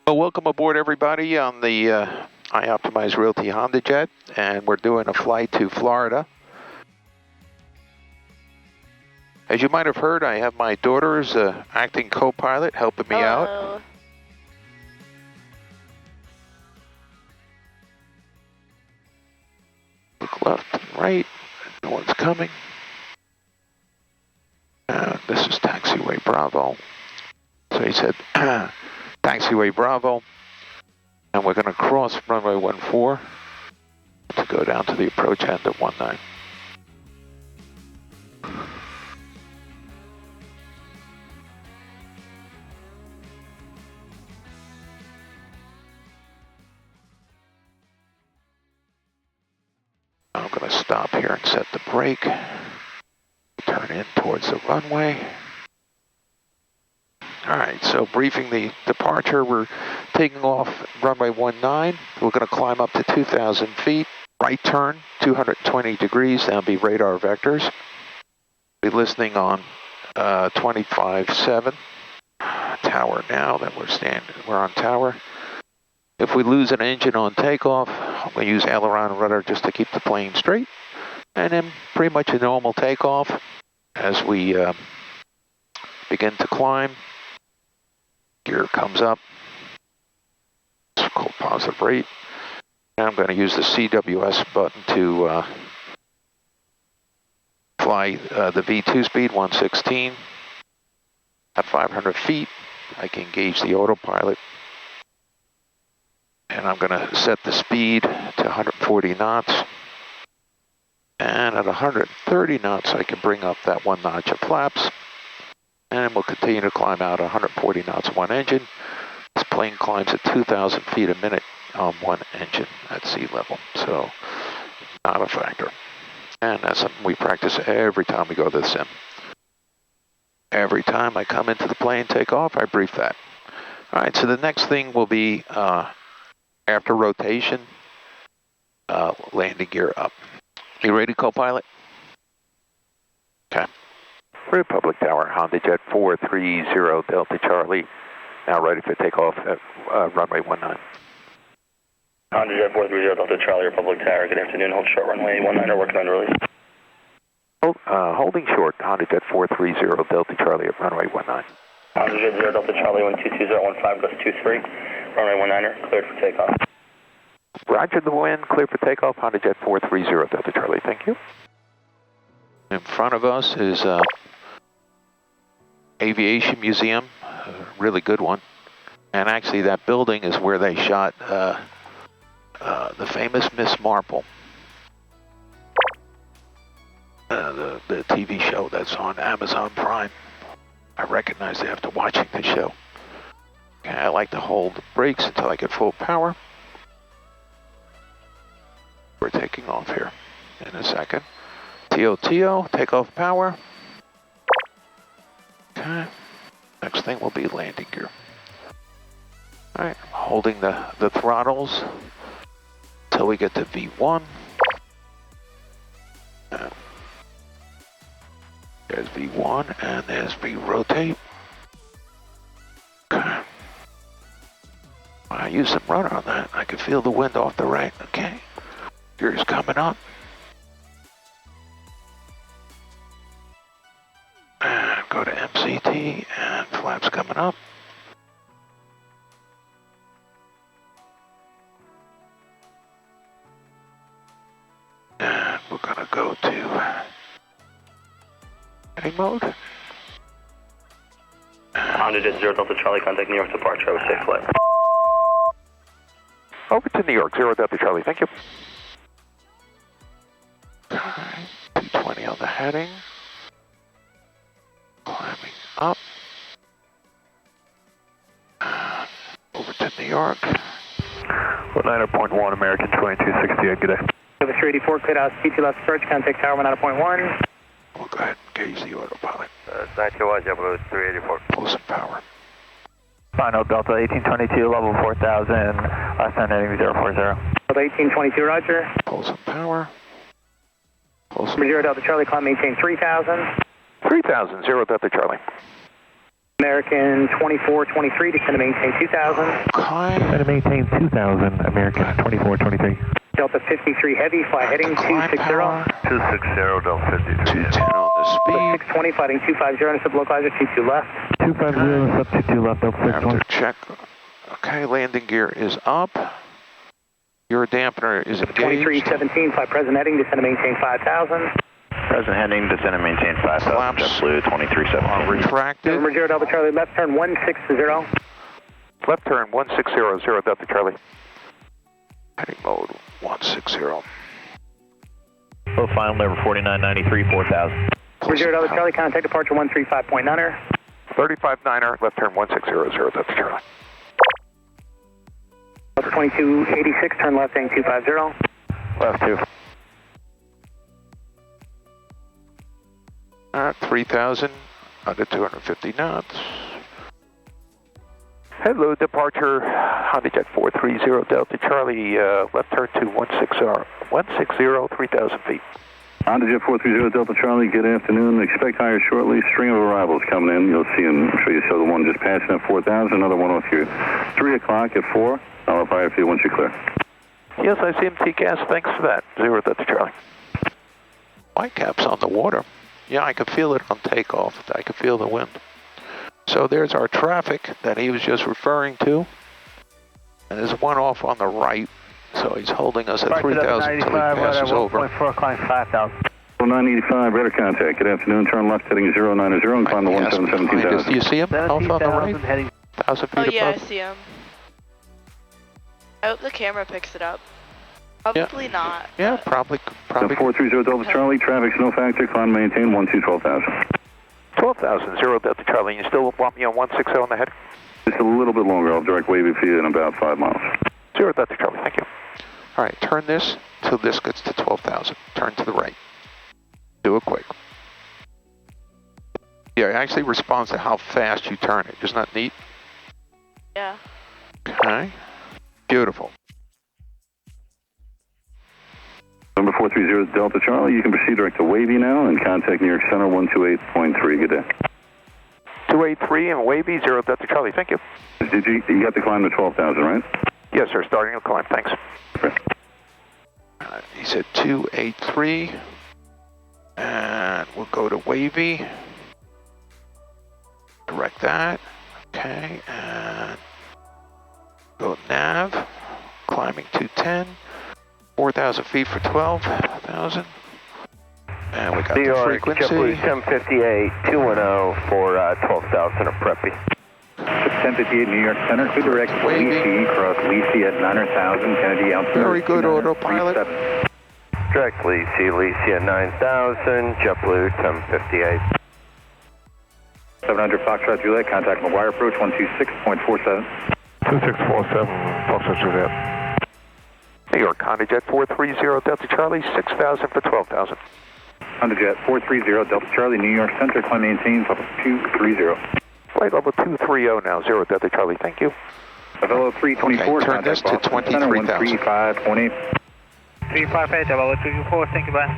Well, welcome aboard, everybody, on the I Optimize Realty HondaJet, and we're doing a flight to Florida. As you might have heard, I have my daughter's acting co-pilot helping me out. Look left and right. No one's coming. This is taxiway Bravo. So he said, taxiway Bravo. And we're going to cross runway 14 to go down to the approach end at 19. I'm going to stop here and set the brake. Turn in towards the runway. All right, so briefing the departure, we're taking off runway 19. We're going to climb up to 2,000 feet. Right turn, 220 degrees. That'll be radar vectors. Be listening on 25.7. Tower now that we're on tower. If we lose an engine on takeoff, we use aileron and rudder just to keep the plane straight. And then pretty much a normal takeoff as we begin to climb. Gear comes up. It's called positive rate. And I'm going to use the CWS button to fly the V2 speed, 116. At 500 feet, I can engage the autopilot. And I'm going to set the speed to 140 knots. And at 130 knots, I can bring up that 1 notch of flaps. And we'll continue to climb out 140 knots, one engine. This plane climbs at 2,000 feet a minute on one engine at sea level. So, not a factor. And that's something we practice every time we go to the sim. Every time I come into the plane, take off, I brief that. All right, so the next thing will be after rotation, landing gear up. You ready, co-pilot? Okay. Republic Tower, HondaJet 430 Delta Charlie. Now ready for takeoff at runway 19. HondaJet 430 Delta Charlie, Republic Tower. Good afternoon. Hold short runway 19. Working on release. Holding short, HondaJet 430 Delta Charlie at runway 19. HondaJet 0 Delta Charlie 122.015 goes 23. Runway 19, cleared for takeoff. Roger the wind, clear for takeoff, HondaJet 430 Delta Charlie, thank you. In front of us is Aviation Museum, a really good one. And actually that building is where they shot the famous Miss Marple. The TV show that's on Amazon Prime. I recognize it after watching the show. Okay, I like to hold the brakes until I get full power. We're taking off here in a second. TOTO, takeoff power. Okay, next thing will be landing gear. All right, holding the throttles until we get to V1. There's V1 and there's V rotate. Okay. I use some rudder on that. I can feel the wind off the right. Okay. Gear's coming up. And go to MCT and flaps coming up. And we're gonna go to heading mode. HondaJet 0 Delta Charlie, contact New York departure. Have a safe flight. Over to New York, 0 Delta Charlie, thank you. Alright, 220 on the heading. Climbing up. Over to New York. 19.1, American 2268, good day. Have a 384, cleared out, CT left approach, contact tower 19.1. We'll go ahead and engage the autopilot. 91, JetBlue 384. Pull some power. Final Delta 1822, level 4000, last time heading 040. Delta 1822, roger. Pull some power. Pull some 0 Delta Charlie, climb maintain 3000. 3000, 0 Delta Charlie. American 2423, descend to maintain 2000. Okay. Descend to maintain 2000, American 2423. Delta 53 Heavy, fly heading 260. 260, Delta 53. 210 on the speed. 620, fighting 250, and sublocalizer 22 left. 250, sub 22 left, Delta 620. After check. Okay, landing gear is up. Your dampener is engaged. 2317, fly present heading, descend to maintain 5000. Present heading, descend and maintain 5,000, JetBlue 2317. Retracted. November 0 Delta Charlie, left turn 160. Left turn 1600 Delta Charlie. Heading mode 160. Full final number 4993, 4000. November 0 Delta Charlie, contact departure 135.9er. 35-9er, left turn 1600 Delta Charlie. 2286, turn left heading 250. Left 2. At 3,000, under 250 knots. Hello, departure, HondaJet 430 Delta Charlie, left turn to 160, 3,000 feet. HondaJet 430 Delta Charlie, good afternoon. Expect higher shortly. String of arrivals coming in. You'll see them. I'm sure you saw the one just passing at 4,000, another one off here. 3 o'clock at 4. I'll fire for you once you're clear. Yes, I see him, TCAS. Thanks for that. 0 Delta Charlie. Whitecap's on the water. Yeah, I could feel it on takeoff. I could feel the wind. So there's our traffic that he was just referring to. And there's one off on the right. So he's holding us at 3,000 until he passes over. 1.4, climb 5,000. 985, radar contact. Good afternoon. Turn left heading 090 and climb the 177,000. Do you see him off on the right? 1,000 feet above? Oh yeah, I see him. I hope the camera picks it up. Probably not. Yeah, probably. 430 Delta Charlie, traffic snow factor, climb maintain 12,000. 12,000, 0 Delta Charlie. You still want me on 160 on the head? Just a little bit longer. I'll direct wave it for you in about 5 miles. 0 Delta Charlie, thank you. All right, turn this till this gets to 12,000. Turn to the right. Do it quick. Yeah, it actually responds to how fast you turn it. Isn't that neat? Yeah. Okay. Beautiful. Number 430 Delta Charlie, you can proceed direct to Wavy now and contact New York Center 128.3. Good day. 283 and Wavy, 0 Delta Charlie, thank you. Did you got the climb to 12,000, right? Yes, sir, starting to climb, thanks. Okay. He said 283, and we'll go to Wavy. Direct that, okay, and go nav, climbing 210. 4,000 feet for 12,000. And we got the frequency. JetBlue 1058, 210 for 12,000 of Preppy. 1058 New York Center, good direct Lacey, cross Lacey at 9,000, Kennedy altitude. Very good, autopilot. Direct Lacey at 9,000, JetBlue 1058. 700 Foxtrot Juliet, contact McGuire approach 126.47. 2647, Foxtrot Juliet. New York, HondaJet 430 Delta Charlie, 6,000 for 12,000. HondaJet 430 Delta Charlie, New York Center, climb maintain, level 230. Flight level 230 now, 0 Delta Charlie, thank you. Level 324, okay, turn this to 23,000. 135.8. 358, level 224, thank you, bye.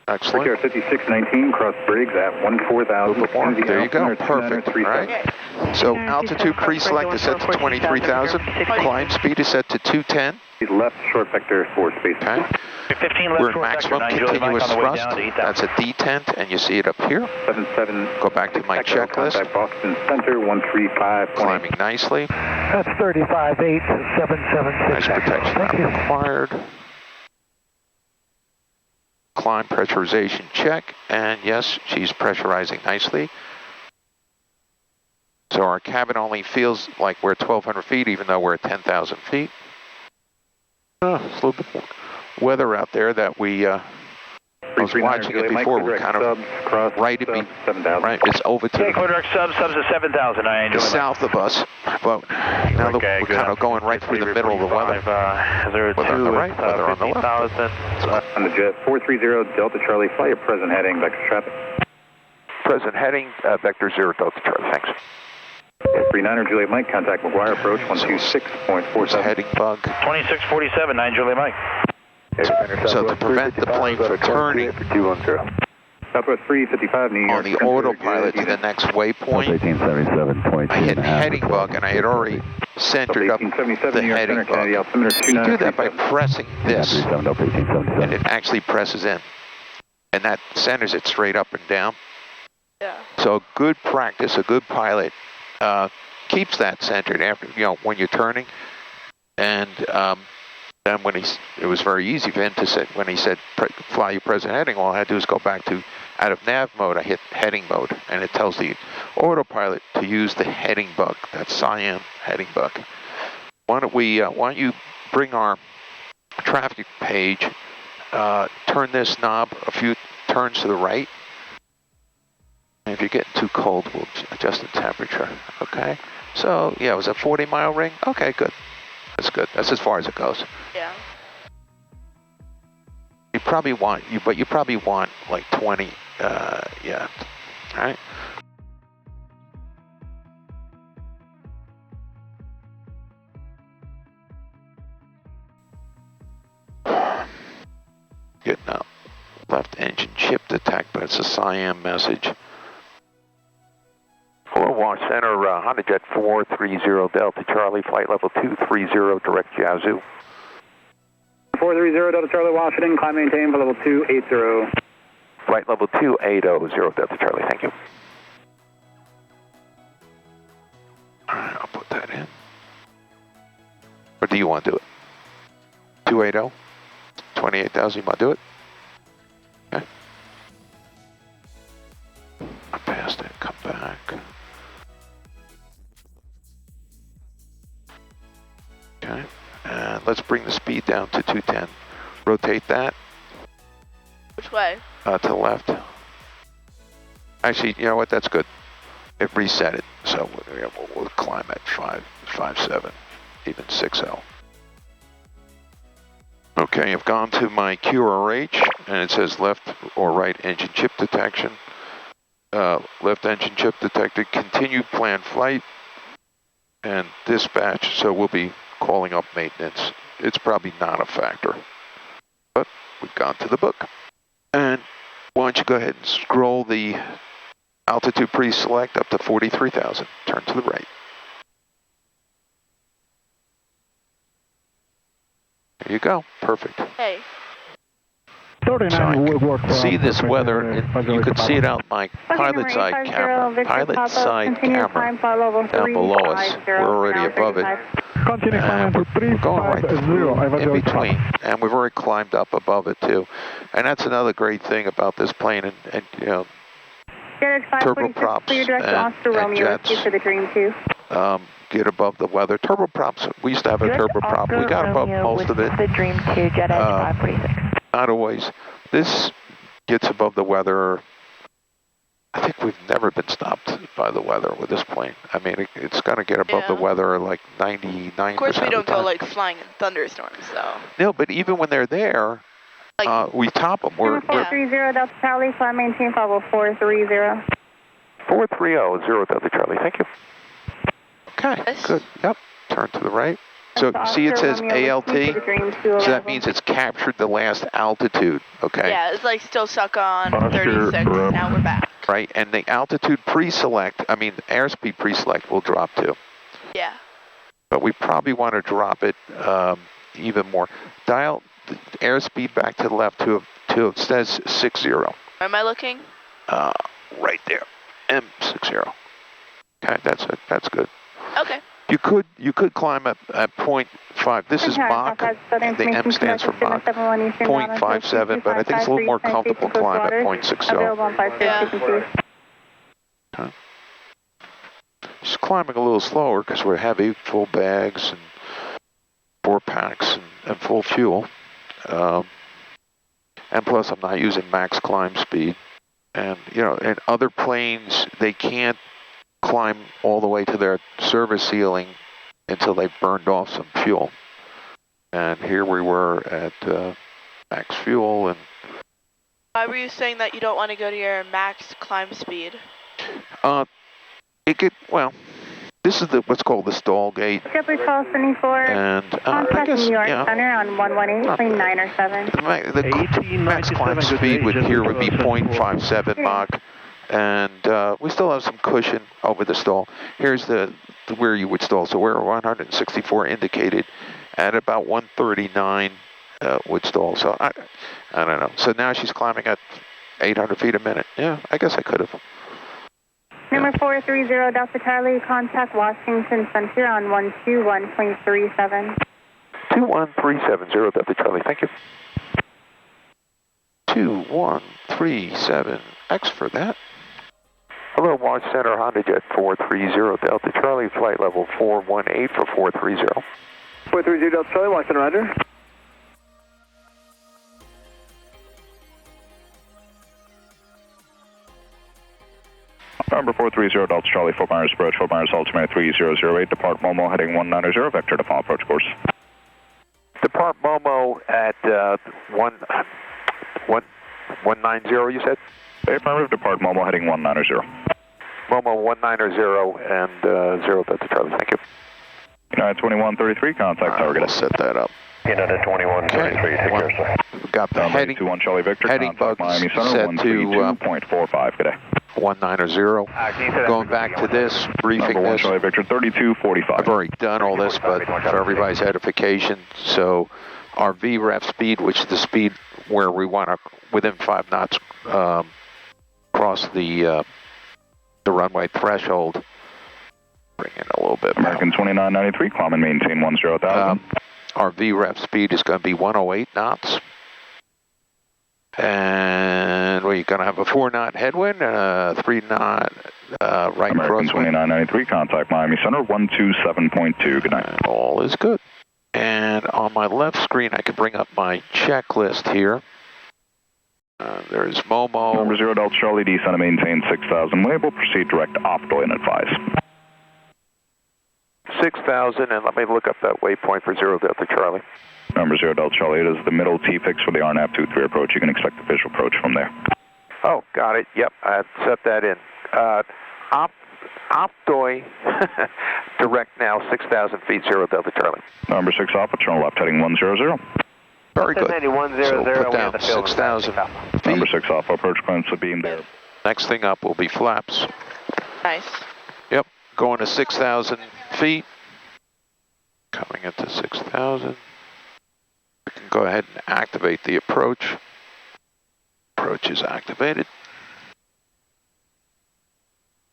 Excellent. 5619, cross Briggs at 14,000. There you go, perfect. All right. So altitude pre-select is set to 23,000. Climb speed is set to 210. Left short vector for space. Okay. 15 left We're in short maximum vector, continuous on the way thrust. down to 8,000. That's a detent, and you see it up here. 77. Go back to my checklist. Contact Boston Center 135. Climbing nicely. That's 35.8776. Nice protection not required. Climb pressurization check, and yes, she's pressurizing nicely. So our cabin only feels like we're 1,200 feet, even though we're at 10,000 feet. It's a little bit weather out there that we, I was watching it before, we're kind of right at me, right, it's over to Okay, direct subs at 7,000. the south of us, but now that we're kind of going right through the middle of the weather. Whether on the right, whether on the left. On the jet 430 Delta Charlie, fly your present heading, vector traffic. Present heading, vector 0 Delta Charlie, thanks. 39er Juliet Mike, contact McGuire approach 126.47. Heading bug. 2647, 9 Juliet Mike. So to prevent the plane from turning, Southwest 355, New York. on the autopilot to the next waypoint. 1877.2. I hit heading bug, and I had already centered up the heading bug. You do that by pressing this, and it actually presses in. And that centers it straight up and down. Yeah. So good practice, a good pilot keeps that centered after, when you're turning. And then it was very easy for him to say, when he said, fly your present heading, all I had to do is go back to, out of nav mode, I hit heading mode, and it tells the autopilot to use the heading bug, that CCIM heading bug. Why don't you bring our traffic page, turn this knob a few turns to the right. And if you're getting too cold, we'll adjust the temperature, okay? So, yeah, it was a 40-mile ring? Okay, good. That's good. That's as far as it goes. Yeah. You probably want like 20, yeah. All right. Good now. Left engine chip detect, but it's a CIM message. Wash Center, HondaJet 430 Delta Charlie, flight level 230, direct Yazoo. 430 Delta Charlie, Washington, climb maintain for level 280. Flight level 280, Delta Charlie, thank you. Alright, I'll put that in. Or do you want to do it? 280? 28,000, you want to do it? Okay. I passed it, come back. Okay, and let's bring the speed down to 210. Rotate that. Which way? To the left. Actually, you know what? That's good. It reset it, so we'll climb at 5.7, even 6L. Okay, I've gone to my QRH, and it says left or right engine chip detection. Left engine chip detected. Continue planned flight and dispatch. So we'll be calling up maintenance. It's probably not a factor, but we've gone to the book. And why don't you go ahead and scroll the altitude pre-select up to 43,000. Turn to the right. There you go. Perfect. Hey. So I can see this weather, and you could see it out my pilot side camera. Pilot side camera down below us. We're already above it. And we're going right through in between, and we've already climbed up above it too. And that's another great thing about this plane, and turboprops and jets get above the weather. Turboprops, we used to have a turboprop. We got above most of it. The Dream 2 Jet Edge 546. Not always. This gets above the weather. I think we've never been stopped by the weather with this plane. I mean, it's going to get above the weather like 99%. Of course, we don't go like flying in thunderstorms, though. No, but even when they're there, like, we top them. We're 430 Delta Charlie, fly maintain level 430. 430 Delta Charlie. Thank you. Okay, good. Yep. Turn to the right. So see it says ALT, so that means it's captured the last altitude, okay? Yeah, it's like still stuck on 36, now we're back. Right, and the altitude pre-select, I mean the airspeed pre-select will drop too. Yeah. But we probably want to drop it even more. Dial the airspeed back to the left to it says 60. Where am I looking? Right there, M60. Okay, that's good. Okay. You could climb at 0.5. This is Mach. The M stands for Mach. 0.57, but I think it's a little more comfortable climb at 0.60. Yeah. Okay. Just climbing a little slower because we're heavy, full bags and 4 packs and full fuel. And plus, I'm not using max climb speed. And in other planes, they can't climb all the way to their service ceiling until they burned off some fuel. And here we were at max fuel. And why were you saying that you don't want to go to your max climb speed? This is what's called the stall gate. JetBlue 1274. And I Contact guess, New York yeah. Center on 118, plane 907. The max climb speed here would be 0.57 Mach. And we still have some cushion over the stall. Here's where you would stall. So we're 164 indicated at about 139 would stall. So I don't know. So now she's climbing at 800 feet a minute. Yeah, I guess I could have. Number 430 Delta Charlie, contact Washington Center on 121.37. 21370 Delta Charlie, thank you. 2137, X for that. Hello, Launch Center, HondaJet 430 Delta Charlie, flight level 418 for 430. 430 Delta Charlie, Washington, roger. Number 430 Delta Charlie, Fort Myers approach, Fort Myers altimeter 3008, depart Momo heading 190, vector to final approach course. Depart Momo at 190, you said? Affirmative, depart Momo heading 190. Momo 190 and 0 Delta Charlie, thank you. United 2133, contact target. We'll set that up. United 2133, take care, sir. We've got the heading, 21 Charlie Victor, heading bugs Miami Center, set to 132.45, good day. 190. Going back to this, briefing Number 1 this. Charlie Victor, 3245. I've already done all this, but for everybody's edification, so our VREF speed, which is the speed where we want to, within 5 knots, cross the runway threshold. Bring in a little bit. American 2993, climb and maintain 10,000. Our VREF speed is going to be 108 knots. And we're going to have a 4-knot headwind and a 3-knot right American crosswind. 2993, contact Miami Center, 127.2, good night. And all is good. And on my left screen, I can bring up my checklist here. There's Momo. Number 0 Delta Charlie, descend and maintain 6,000. Label, proceed direct opto and advise. 6,000, and let me look up that waypoint for 0 Delta Charlie. Number 0 Delta Charlie, it is the middle T-fix for the RNAV 23 approach. You can expect the visual approach from there. Oh, got it. Yep, I had set that in. Optoi direct now, 6,000 feet, 0 Delta Charlie. Number 6 Alpha, turn left heading 100. Very good. 100, So put down 6,000 feet. Number 6 Alpha, approach clearance to beam there. Next thing up will be flaps. Nice. Yep, going to 6,000 feet. Coming into 6,000. We can go ahead and activate the approach. Approach is activated.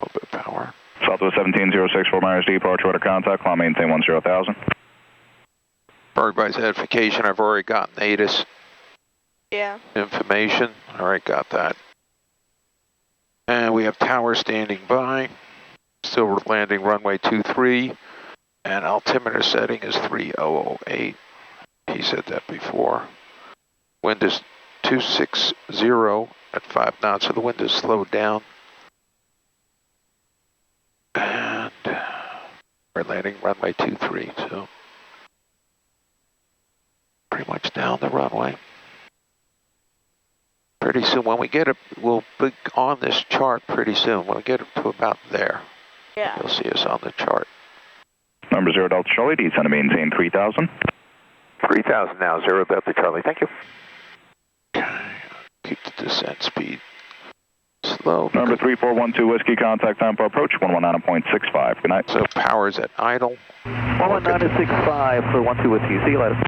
A little bit of power. Southwest 1706, Fort Myers departure, order contact, climb maintain 10,000. For everybody's edification, I've already gotten ATIS information. Alright, got that. And we have tower standing by. Still landing runway 23. And altimeter setting is 3008. He said that before. Wind is 260 at 5 knots, so the wind is slowed down. And we're landing runway 23, so pretty much down the runway. Pretty soon, when we get it, we'll be on this chart pretty soon. When we get it to about there, you'll see us on the chart. Number 0 Delta Charlie, descend and maintain 3,000. 3,000 now, 0 Delta Charlie, thank you. Keep the descent speed slow. Number 3412 Whiskey, contact time for approach, 119.65, good night. So power's at idle. 119.65 for 12 Whiskey, see you later.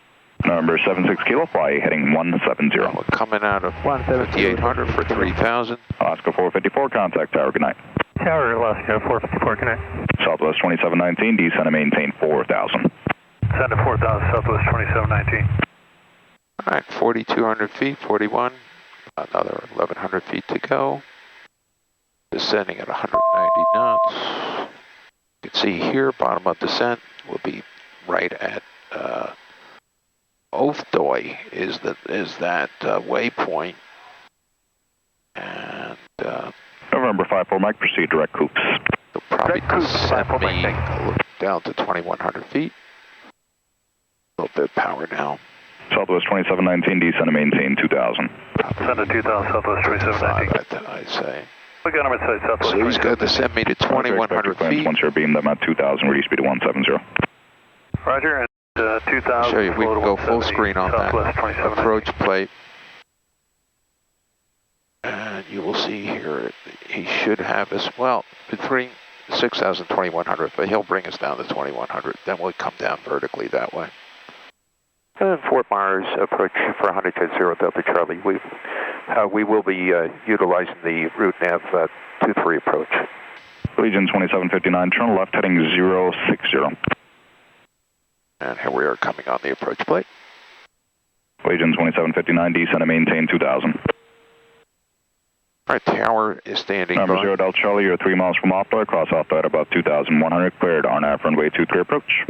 Number 76 Kilo, fly heading 170. We're coming out of 5800 for 3,000. Alaska 454, contact tower, good night. Tower, Alaska 454, good night. Southwest 2719, descend and maintain 4,000. Send to 4,000, Southwest 2719. All right, 4,200 feet, 41. Another 1,100 feet to go. Descending at 190 knots. You can see here, bottom of descent will be right at Othdoy is that waypoint. And November 54 Mike, proceed direct coops. they'll probably descend me down to 2,100 feet. A little bit of power now. Southwest 2719, descend and maintain 2,000. Send to 2,000, Southwest 2719. I say. We got him at southwest. So he's going to send me to 2,100 feet. Once you're beamed, I'm at 2,000, ready speed of 170. Roger, and 2,000. Show you, we can go full screen on that approach plate. And you will see here, he should have us, well, between 6,000 and 2,100, but he'll bring us down to 2,100. Then we'll come down vertically that way. And Fort Myers approach for HondaJet 0 Delta Charlie. We will be utilizing the route nav 23 approach. Legion 2759, turn left heading 060. And here we are coming on the approach plate. Legion 2759, descend and maintain 2,000. All right, tower is standing Number by. 0 Delta Charlie, you're 3 miles from off-dive, cross off-dive about 2,100, cleared RNAV runway 23 approach.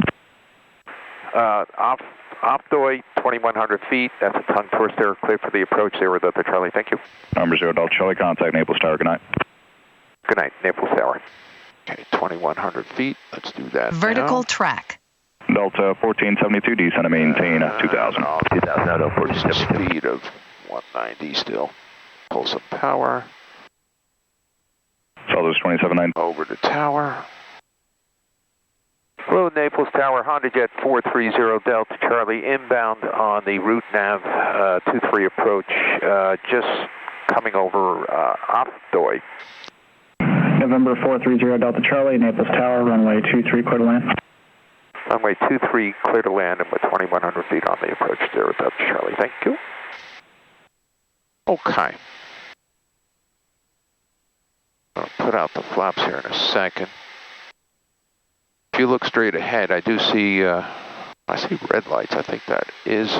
Opdoi, 2,100 feet. That's a tongue twister. Clear for the approach. 0 Delta Charlie. Thank you. Number 0 Delta Charlie, contact Naples Tower. Good night. Good night, Naples Tower. Okay, 2,100 feet. Let's do that. Vertical now. track. Delta 1472, descend and maintain 2,000. 2,000 out of 1472. Speed of 190 still. Pull some power. Southwest 279. Over to tower. Hello, Naples Tower, HondaJet 430 Delta Charlie, inbound on the route nav 23 approach, just coming over Opdoi. November 430 Delta Charlie, Naples Tower, runway 23, clear to land. Runway 23, clear to land, and with 2,100 feet on the approach 0 Delta Charlie. Thank you. Okay. I'll put out the flaps here in a second. If you look straight ahead, I do see, I see red lights. I think that is,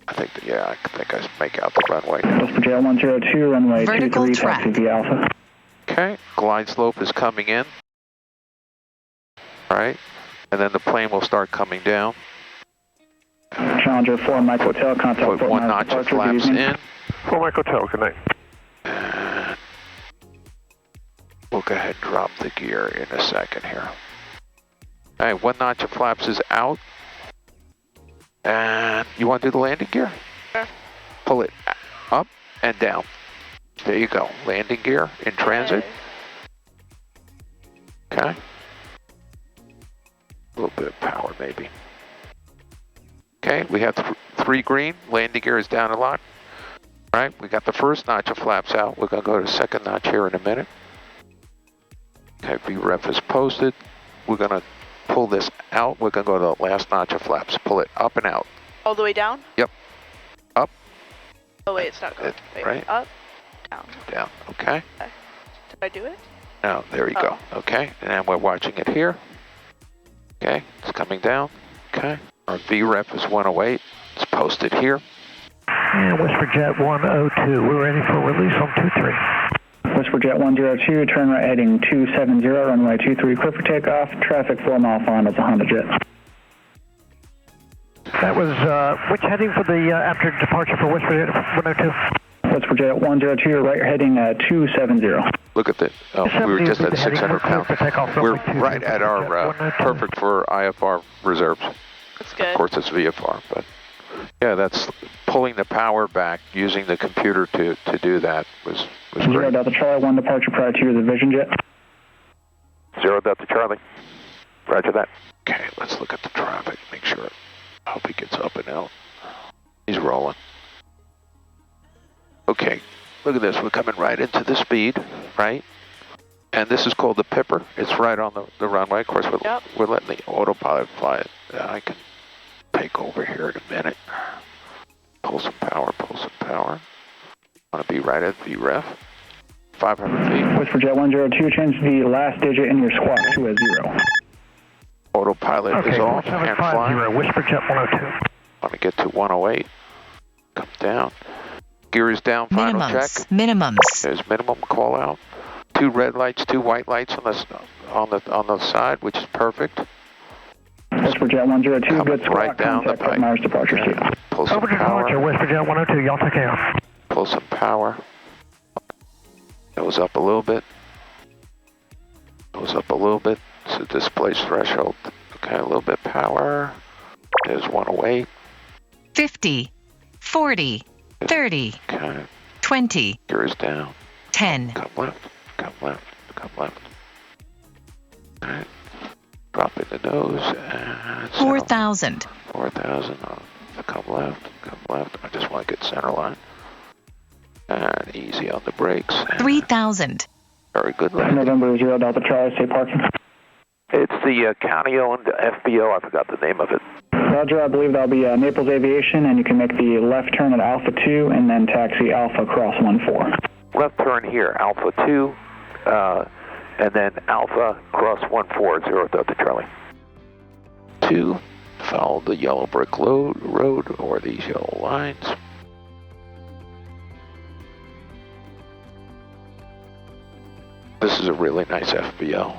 I think I make out the runway. Jet 102, runway Vertical 23, track. taxi via Alpha. Okay, glide slope is coming in. All right, and then the plane will start coming down. Challenger 4, Mike Hotel, contact Put Fort one Myers notch of departure, flaps good evening. in. 4 Mike Hotel, good night. And we'll go ahead and drop the gear in a second here. All right, one notch of flaps is out. And you want to do the landing gear? Sure. Pull it up and down. There you go. Landing gear in transit. Okay. A little bit of power maybe. Okay, we have 3 green. Landing gear is down a lot. All right, we got the first notch of flaps out. We're going to go to the second notch here in a minute. Okay, VREF is posted. We're going to pull this out. We're going to go to the last notch of flaps. Pull it up and out. All the way down? Yep. Up. Oh wait, it's not going. Wait, right. Up, down. Down. Okay. Did I do it? No, there you go. Okay, and then we're watching it here. Okay, it's coming down. Okay, our VREF is 108. It's posted here. And WesternJet 102, we're ready for release on 23. WesternJet 102, turn right heading 270, runway 23, clear for takeoff. Traffic 4 mile final is a HondaJet. That was, which heading for the after departure for WesternJet 102? WesternJet 102, you're right heading 270. Look at this. Oh, we were just at 600 pounds. We're right at our perfect for IFR reserves. That's good. Of course, it's VFR, but yeah, that's pulling the power back using the computer to do that was 0 great. Delta Charlie, 1 departure prior to the Vision Jet. 0 Delta Charlie. Roger that. Okay, let's look at the traffic. Make sure. I hope he gets up and out. He's rolling. Okay, look at this. We're coming right into the speed, right? And this is called the Pipper. It's right on the runway. Of course, we're letting the autopilot fly it. I can take over here in a minute. Pull some power, pull some power. Want to be right at VREF. 500 feet. WesternJet 102, change the last digit in your squawk to a 0. Autopilot is off, hand fly. WesternJet 102. Want to get to 108. Come down. Gear is down, final check. Minimums. There's minimum call out. 2 red lights, 2 white lights on the side, which is perfect. WesternJet 102, coming good squawk, right down the contact Fort pipe. Myers departure seat. Pull some Over to power. departure, WesternJet 102, y'all take care. Pull some power. Goes up a little bit. Goes up a little bit. So displays threshold. Okay, a little bit power. There's 108. 50, 40, 30, Okay. 20, Gear is down. 10. Come left, come left, come left. Alright. Dropping the nose and 4,000. 4,000. Come left, come left. I just want to get center line. And easy on the brakes. 3,000. Very good landing. November 0 Delta Charlie, stay parking. It's the county-owned FBO. I forgot the name of it. Roger, I believe that'll be Naples Aviation, and you can make the left turn at Alpha 2 and then taxi Alpha cross 14. Left turn here, Alpha 2, and then Alpha cross 14, 0 Delta Charlie. 2, follow the yellow brick road or these yellow lines. This is a really nice FBO.